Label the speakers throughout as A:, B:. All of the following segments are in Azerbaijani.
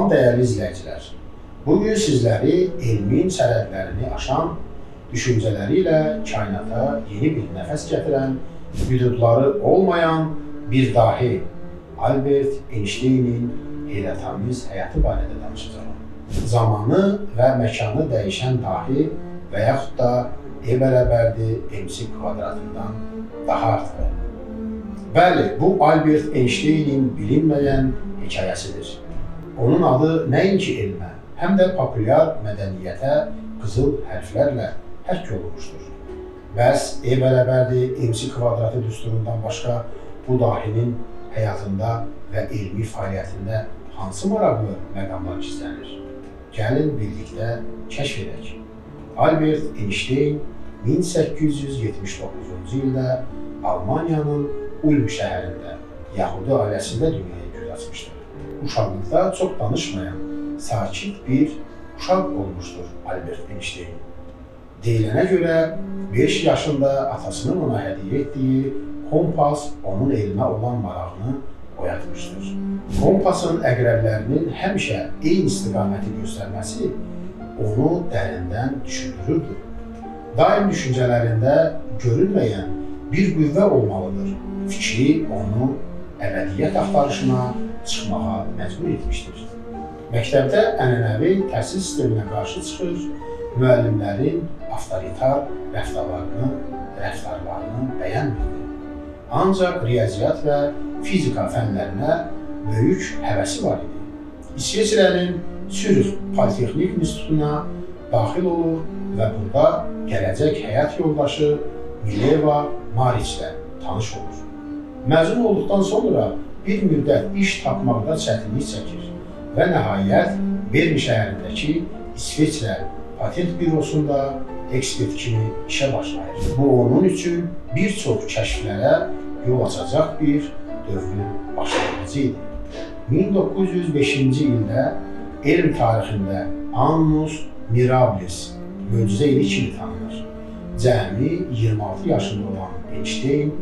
A: Salam dəyərli izləyicilər. Bugün sizləri elmin sərhədlərini aşan düşüncələri ilə kainata yeni bir nəfəs gətirən, hüdudları olmayan bir dahi Albert Einstein'in heyrətamiz həyatı barədə danışacağam. Zamanı və məkanı dəyişən dahi və yaxud da E bərabərdir MC kvadratından daha artıq. Bəli, bu Albert Einstein'in bilinməyən hekayəsidir. Onun adı nəinki elmə, həm də populyar mədəniyyətə qızıl hərflərlə həkk olunmuşdur. Bəs E bərabərdir MC kvadratı düsturundan başqa bu dahinin həyatında və elmi fəaliyyətində hansı maraqlı məqamlar gizlənir? Gəlin birlikdə kəşf edək. Albert Einstein 1879-cu ildə Almaniyanın Ulm şəhərində Yəhudi ailəsində dünyaya göz açmışdır. Uşaqlıqda çox danışmayan, sakit bir uşaq olmuşdur Albert Einstein. Deyilənə görə 5 yaşında atasının ona hədiyyə etdiyi kompas onun elmə olan marağını oyatmışdır. Kompasın əqrəblərinin həmişə eyni istiqaməti göstərməsi onu dərindən düşündürürdü. Daim düşüncələrində görünməyən bir qüvvə olmalıdır. Fikri onu əbədiyyət axtarışına çıxmağa məcbur etmişdir. Məktəbdə ənənəvi təhsil sisteminə qarşı çıxır, müəllimlərin avtoritar rəftarlarını bəyənmirdi. Ancaq riyaziyyat və fizika fənlərinə böyük həvəsi var idi. İsveçrənin Zürih Politexnik İnstitutuna daxil olur və burada gələcək həyat yoldaşı Mileva Mariçlə tanış olur. Məzun olduqdan sonra bir müddət iş tapmaqda çətinlik çəkir və nəhayət Bern şəhərindəki İsveçrə Patent Bürosunda ekspert kimi işə başlayır. Bu onun üçün bir çox kəşflərə yol açacaq bir dövrün başlanğıcı idi. 1905-ci ildə elm tarixində Annus Mirabilis möcüzə ili kimi tanınır. Cəmi 26 yaşında olan Einstein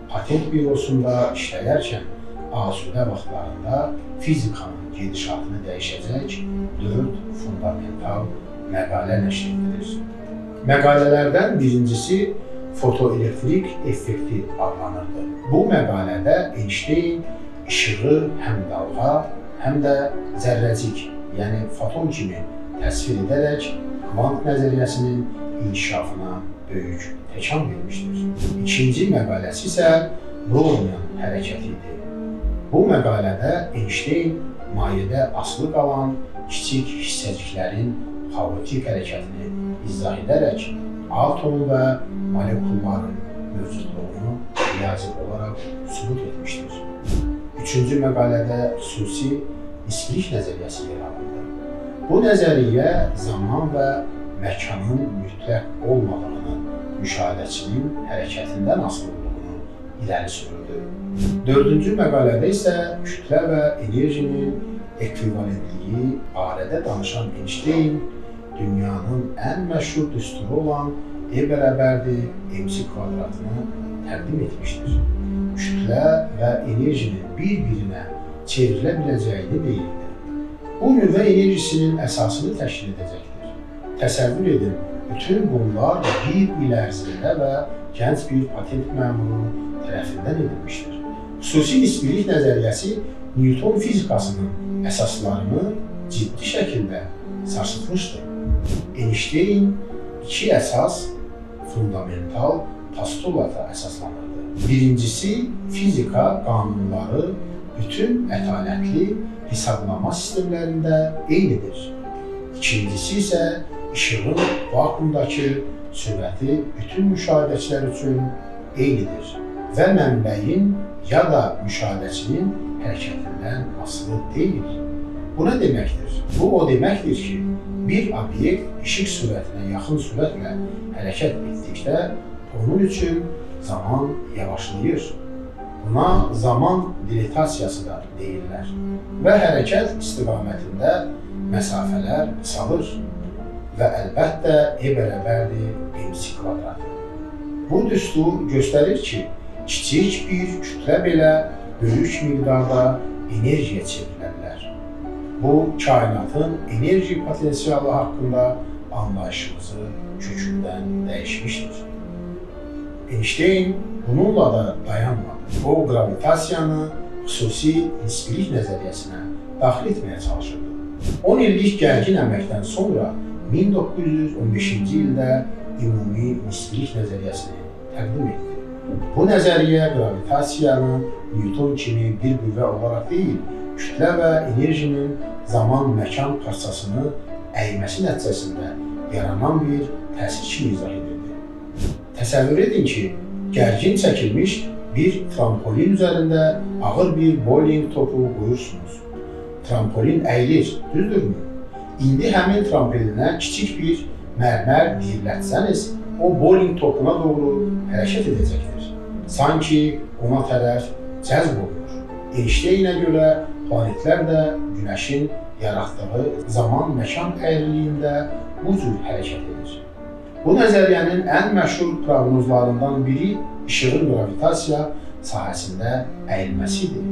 A: Patent Bürosunda işləyərkən asudə vaxtlarında fizikanın gedişatını dəyişəcək 4 fundamental məqalə nəşr edilir. Məqalələrdən birincisi fotoelektrik effekti adlanırdı. Bu məqalədə Einstein işığı həm dalğa, həm də zərrəcik, yəni foton kimi təsvir edərək kvant nəzəriyyəsinin inkişafına böyük təkan vermişdir. İkinci məqaləsi isə Brownian hərəkəti idi. Bu məqalədə Einstein mayedə asılı qalan kiçik hissəciklərin xaotik hərəkətini izah edərək atom və molekulların mövcudluğunu riyazi olaraq sübut etmişdir. Üçüncü məqalədə xüsusi nisbilik nəzəriyyəsi yer alırdı. Bu nəzəriyyə zaman və məkanın mütləq olmadığını, müşahidəçinin hərəkətindən asılı olduğunu irəli sürürdü. Dördüncü məqalədə isə kütlə və enerjinin ekvivalentliyi barədə danışan Einstein dünyanın ən məşhur düsturu olan E bərabərdir MC kvadratını təqdim etmişdir. Kütlə və enerjinin bir-birinə çevrilə biləcəyini deyildi. Bu nüvə enerjisinin əsasını təşkil edəcəkdir. Təsəvvür edin, bütün bunlar bir il ərzində və gənc bir patent məmuru tərəfindən edilmişdir. Xüsusi nisbilik nəzəriyyəsi Newton fizikasının əsaslarını ciddi şəkildə sarsıtmışdır. Einstein iki əsas fundamental postulata əsaslanırdı. Birincisi, fizika qanunları bütün ətalətli hesablama sistemlərində eynidir. İkincisi isə işığın vakuumdakı sürəti bütün müşahidəçilər üçün eynidir və mənbəyin ya da müşahidəçinin hərəkətindən asılı deyil. Bu nə deməkdir? Bu o deməkdir ki, bir obyekt işıq sürətinə yaxın sürətlə hərəkət etdikdə onun üçün zaman yavaşlayır. Buna zaman dilatasiyası da deyirlər və hərəkət istiqamətində məsafələr qısalır və əlbəttə E bərabərdir MC kvadratı. Bu düstur göstərir ki, kiçik bir kütlə belə böyük miqdarda enerjiyə çevrilə bilər. bu kainatın enerji potensialı hakkında anlayışımızı kökünden dəyişmişdir. Einstein bununla da dayanmadı. O gravitasiyanı xüsusi nisbilik nəzəriyyəsinə daxil etməyə çalışırdı. 10 illik gərgin əməkdən sonra 1915-ci ildə ümumi nisbilik nəzəriyyəsini təqdim etdi. Bu nəzəriyyə gravitasiyanı Newton kimi bir qüvvə olaraq deyil, kütlə və enerjinin zaman-məkan parçasını əyməsi nəticəsində yaranan bir təsir kimi izah edirdi. Təsəvvür edin ki, gərgin çəkilmiş bir trampolin üzərində ağır bir bowling topu qoyursunuz. Trampolin əyilir, düzdürmü? İndi həmin trampolinə kiçik bir mərmər diyirlətsəniz, o bowling topuna doğru hərəkət edəcəkdir. Sanki ona tərəf cəzb olunur. Einsteinə görə planetlər də Günəşin yaratdığı zaman-məkan əyriliyində bu cür hərəkət edir. Bu nəzəriyyənin ən məşhur proqnozlarından biri işığın gravitasiya sahəsində əyilməsidir.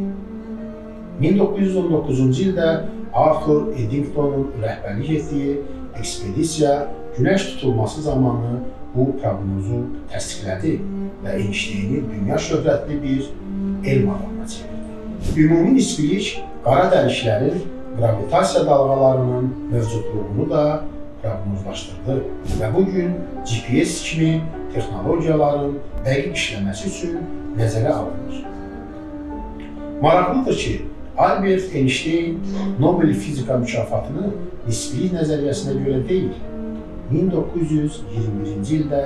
A: 1919-cu ildə Arthur Eddingtonun rəhbərlik etdiyi ekspedisiya Günəş tutulması zamanı bu proqnozu təsdiqlədi və Einsteini dünya şöhrətli bir elm adamına çevirdi. Ümumi nisbilik qara dəliklərin gravitasiya dalğalarının mövcudluğunu da proqnozlaşdırdı və bugün GPS kimi texnologiyaların dəqiq işləməsi üçün nəzərə alınır. Maraqlıdır ki, Albert Einstein Nobel fizika mükafatını nisbilik nəzəriyyəsinə görə deyil, 1921-ci ildə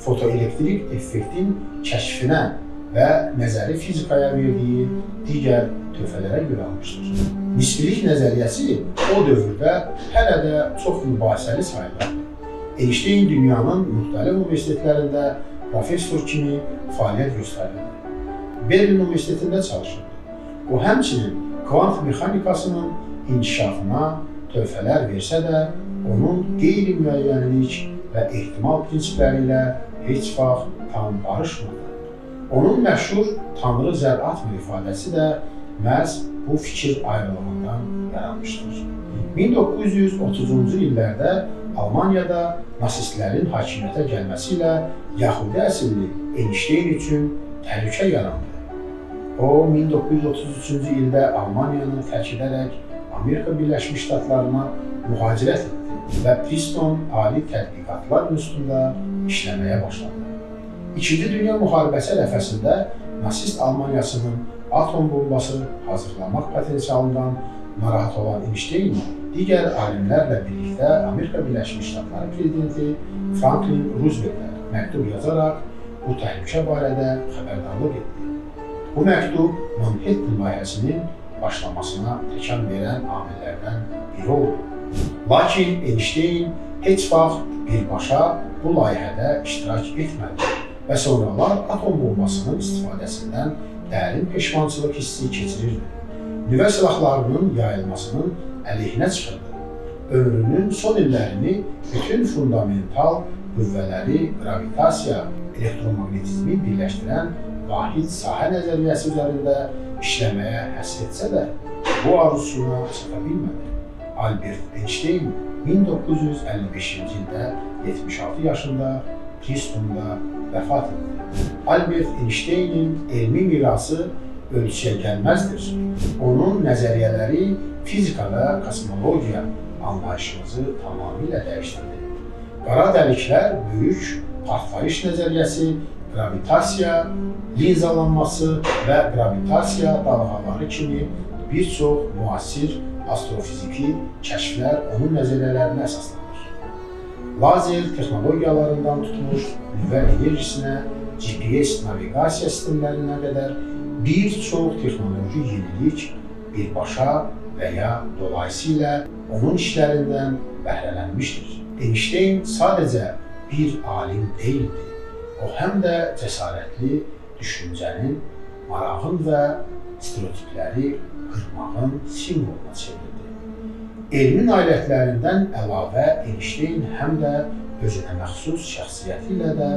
A: fotoelektrik effektin kəşfinə və nəzəri fizikaya verdiyi digər töhfələrə görə almışdır. Nisbilik nəzəriyyəsi o dövrdə hələ də çox mübahisəli sayılırdı. Einstein dünyanın müxtəlif universitetlərində professor kimi fəaliyyət göstərirdi. Berlin Universitetində çalışırdı. O həmçinin kvant mexanikasının inkişafına töhfələr versə də, onun qeyri-müəyyənlik və ehtimal prinsipləri ilə heç vaxt tam barışmadı. Onun məşhur Tanrı zər atmır ifadəsi də məhz bu fikir ayrılığından yaranmışdır. 1930-cu illərdə Almaniyada nasistlərin hakimiyyətə gəlməsi ilə Yahudi əsilli Einstein üçün təhlükə yarandı. O, 1933-cü ildə Almaniyanı tərk edərək Amerika Birləşmiş Ştatlarına mühacirət etdi və Princeton Ali Tədqiqatlar İnstitutunda işləməyə başladı. İkinci Dünya müharibəsi ərəfəsində nasist Almaniyasının atom bombası hazırlamaq potensialından narahat olan Einstein digər alimlərlə birlikdə Amerika Birləşmiş Ştatları prezidenti Franklin Rooseveltə məktub yazaraq bu təhlükə barədə xəbərdarlıq etdi. Bu məktub Manhattan layihəsinin başlamasına təkan verən amillərdən biri oldu. Lakin Einstein heç vaxt birbaşa bu layihədə iştirak etmədi və sonralar atom bombasının istifadəsindən dərin peşmançılıq hissi keçirirdi. Nüvə silahlarının yayılmasının əleyhinə çıxırdı. Ömrünün son illərini bütün fundamental qüvvələri, gravitasiya, elektromagnetizmi birləşdirən vahid sahə nəzəriyyəsi üzərində işləməyə həsr etsə də, bu arzusuna çata bilmədi. Albert Einstein 1955-ci ildə 76 yaşında Princetonda vəfat etdi. Albert Einsteinin elmi mirası ölçüyə gəlməzdir. Onun nəzəriyyələri fizika və kosmologiya anlayışımızı tamamilə dəyişdirdi. Qara dəliklər böyük partlayış nəzəriyyəsi, gravitasiya, linzalanması və gravitasiya dalğaları kimi bir çox müasir astrofiziki kəşflər onun nəzəriyyələrinə əsaslanır. Lazer texnologiyalarından tutmuş nüvə enerjisinə, GPS naviqasiya sistemlərinə qədər bir çox texnoloji yenilik birbaşa və ya dolayısıyla onun işlərindən bəhrələnmişdir. Einstein sadəcə bir alim deyildi. O həm də cəsarətli düşüncənin, marağın və stereotipləri qırmağın simvoluna çevrildi. Elmi nailiyyətlərindən əlavə Einstein həm də özünə məxsus şəxsiyyəti ilə də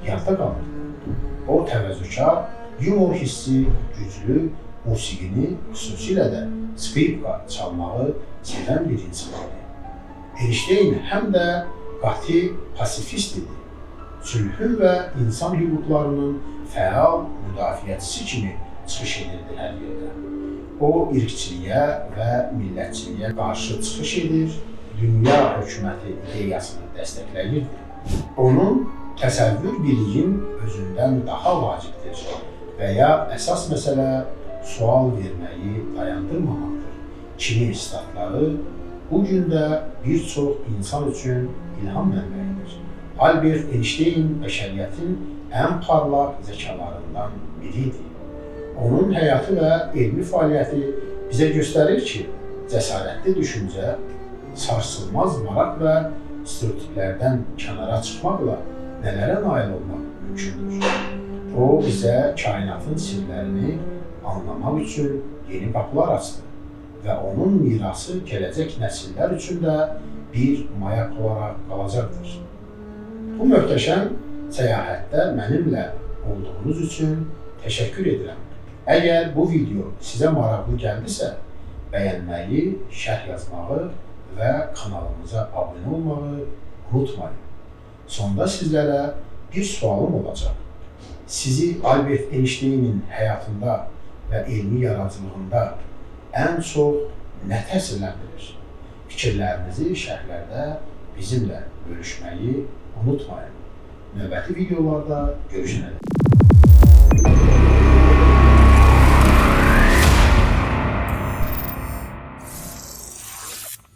A: yadda qalırdı. O təvəzzökar, yumor hissi güclü musiqini, xüsusilə də skripka çalmağı sevən bir insan idi. Einstein həm də qati pasifist idi. Sülhün və insan hüquqlarının fəal müdafiəçisi kimi çıxış edirdi hər yerdə. O, irqçiliyə və millətçiliyə qarşı çıxış edir, dünya hökuməti ideyasını dəstəkləyirdi. Onun təsəvvür biliyin özündən daha vacibdir və ya əsas məsələ sual verməyi dayandırmamaqdır. Kimi statları bu gün də bir çox insan üçün ilham mənbəyidir. Albert Einstein bəşəriyyətin ən parlaq zəkalarından biri idi. Onun həyatı və elmi fəaliyyəti bizə göstərir ki, cəsarətli düşüncə, sarsılmaz maraq və stereotiplərdən kənara çıxmaqla nələrə nail olmaq mümkündür. O, bizə kainatın sirlərini anlamaq üçün yeni qapılar açdı və onun mirası gələcək nəsillər üçün də bir mayak olaraq qalacaqdır. Bu möhtəşəm səyahətdə mənimlə olduğunuz üçün təşəkkür edirəm. Əgər bu video sizə maraqlı gəldisə, bəyənməyi, şərh yazmağı və kanalımıza abunə olmağı unutmayın. Sonda sizlərə bir sualım olacaq. Sizi Albert Einsteinin həyatında və elmi yaradıcılığında ən çox nə təsirləndirir? Fikirlərinizi şərhlərdə bizimlə bölüşməyi unutmayın. Növbəti videolarda görüşənədək.